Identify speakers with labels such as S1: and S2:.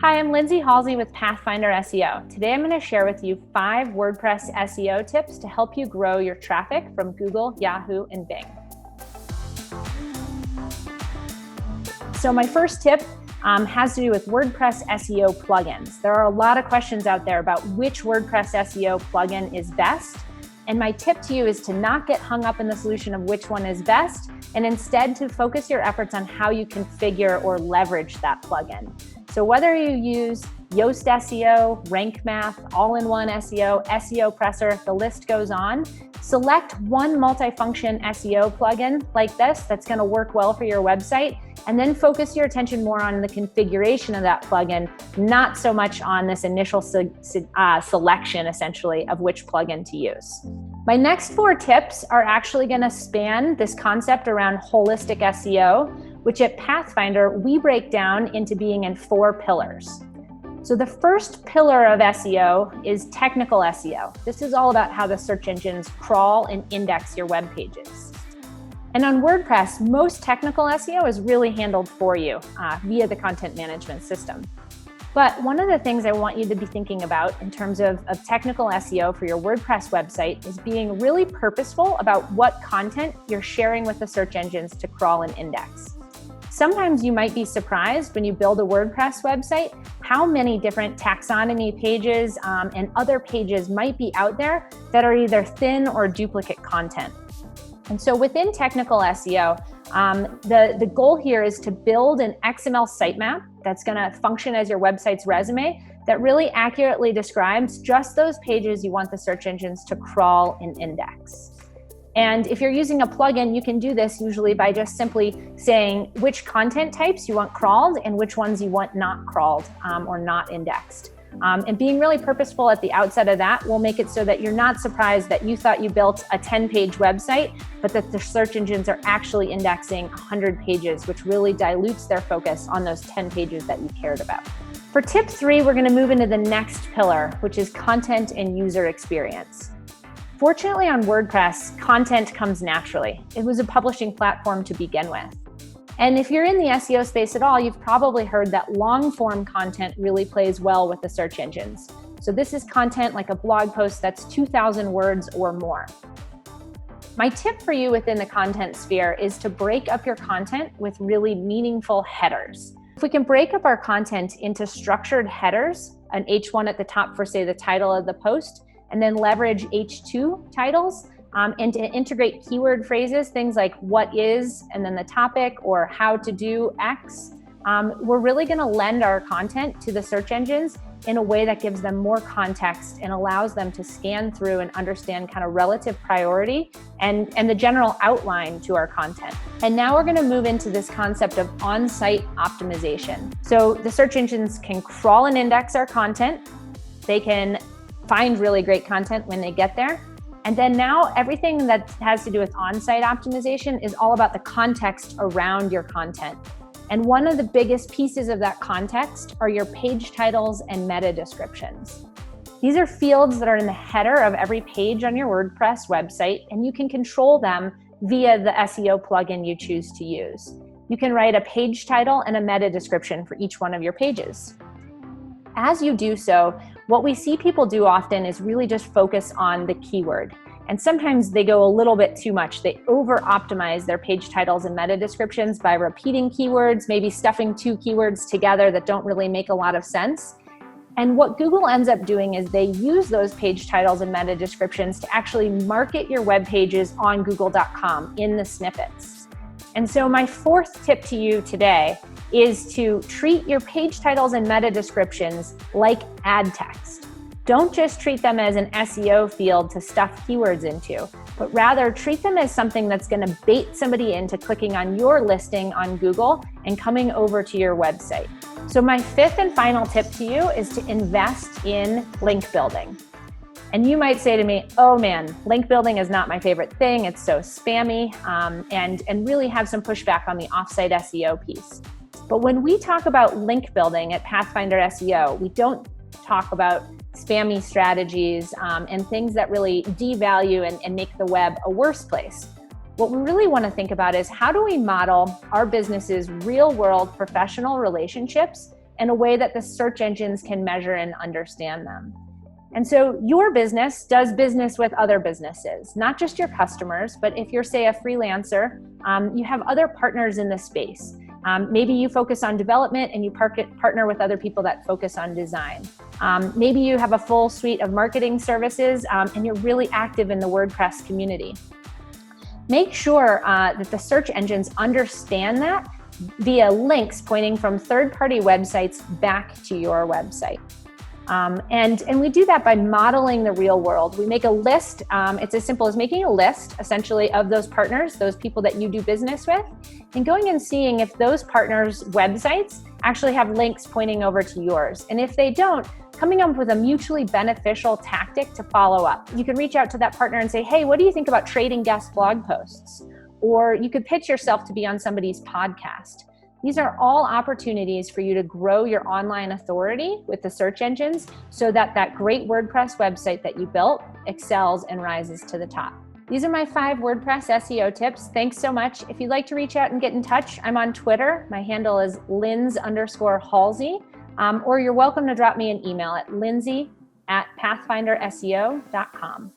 S1: Hi, I'm Lindsay Halsey with Pathfinder SEO. Today I'm going to share with you 5 WordPress SEO tips to help you grow your traffic from Google, Yahoo, and Bing. So my first tip has to do with WordPress SEO plugins. There are a lot of questions out there about which WordPress SEO plugin is best. And my tip to you is to not get hung up in the solution of which one is best, and instead to focus your efforts on how you configure or leverage that plugin. So whether you use Yoast SEO, Rank Math, All-in-One SEO, SEO Presser, the list goes on, select one multifunction SEO plugin like this that's going to work well for your website, and then focus your attention more on the configuration of that plugin, not so much on this initial selection, essentially, of which plugin to use. My next 4 tips are actually going to span this concept around holistic SEO, which at Pathfinder, we break down into being in 4 pillars. So the first pillar of SEO is technical SEO. This is all about how the search engines crawl and index your web pages. And on WordPress, most technical SEO is really handled for you via the content management system. But one of the things I want you to be thinking about in terms of technical SEO for your WordPress website is being really purposeful about what content you're sharing with the search engines to crawl and index. Sometimes you might be surprised when you build a WordPress website how many different taxonomy pages and other pages might be out there that are either thin or duplicate content. And so within technical SEO, the goal here is to build an XML sitemap that's going to function as your website's resume that really accurately describes just those pages you want the search engines to crawl and index. And if you're using a plugin, you can do this usually by just simply saying which content types you want crawled and which ones you want not crawled or not indexed. And being really purposeful at the outset of that will make it so that you're not surprised that you thought you built a 10-page website, but that the search engines are actually indexing 100 pages, which really dilutes their focus on those 10 pages that you cared about. For tip 3, we're going to move into the next pillar, which is content and user experience. Fortunately, on WordPress, content comes naturally. It was a publishing platform to begin with. And if you're in the SEO space at all, you've probably heard that long-form content really plays well with the search engines. So this is content like a blog post that's 2,000 words or more. My tip for you within the content sphere is to break up your content with really meaningful headers. If we can break up our content into structured headers, an H1 at the top for, say, the title of the post, and then leverage H2 titles, and to integrate keyword phrases, things like what is, and then the topic, or how to do X, we're really going to lend our content to the search engines in a way that gives them more context and allows them to scan through and understand kind of relative priority and the general outline to our content. And now we're going to move into this concept of on-site optimization. So the search engines can crawl and index our content. They can find really great content when they get there. And then now everything that has to do with on-site optimization is all about the context around your content. And one of the biggest pieces of that context are your page titles and meta descriptions. These are fields that are in the header of every page on your WordPress website, and you can control them via the SEO plugin you choose to use. You can write a page title and a meta description for each one of your pages. As you do so, what we see people do often is really just focus on the keyword. And sometimes they go a little bit too much. They over-optimize their page titles and meta descriptions by repeating keywords, maybe stuffing 2 keywords together that don't really make a lot of sense. And what Google ends up doing is they use those page titles and meta descriptions to actually market your web pages on google.com in the snippets. And so my 4th tip to you today is to treat your page titles and meta descriptions like ad text. Don't just treat them as an SEO field to stuff keywords into, but rather treat them as something that's going to bait somebody into clicking on your listing on Google and coming over to your website. So my 5th and final tip to you is to invest in link building. And you might say to me, oh man, link building is not my favorite thing. It's so spammy, and really have some pushback on the offsite SEO piece. But when we talk about link building at Pathfinder SEO, we don't talk about spammy strategies and things that really devalue and make the web a worse place. What we really want to think about is how do we model our business's real-world professional relationships in a way that the search engines can measure and understand them. And so your business does business with other businesses, not just your customers, but if you're, say, a freelancer, you have other partners in the space. Maybe you focus on development and you partner with other people that focus on design. Maybe you have a full suite of marketing services and you're really active in the WordPress community. Make sure that the search engines understand that via links pointing from third-party websites back to your website. And we do that by modeling the real world. We make a list. It's as simple as making a list, essentially, of those partners, those people that you do business with, and going and seeing if those partners' websites actually have links pointing over to yours. And if they don't, coming up with a mutually beneficial tactic to follow up. You can reach out to that partner and say, hey, what do you think about trading guest blog posts? Or you could pitch yourself to be on somebody's podcast. These are all opportunities for you to grow your online authority with the search engines so that that great WordPress website that you built excels and rises to the top. These are my 5 WordPress SEO tips. Thanks so much. If you'd like to reach out and get in touch, I'm on Twitter. My handle is Linds_Halsey, or you're welcome to drop me an email at lindsay@pathfinderseo.com.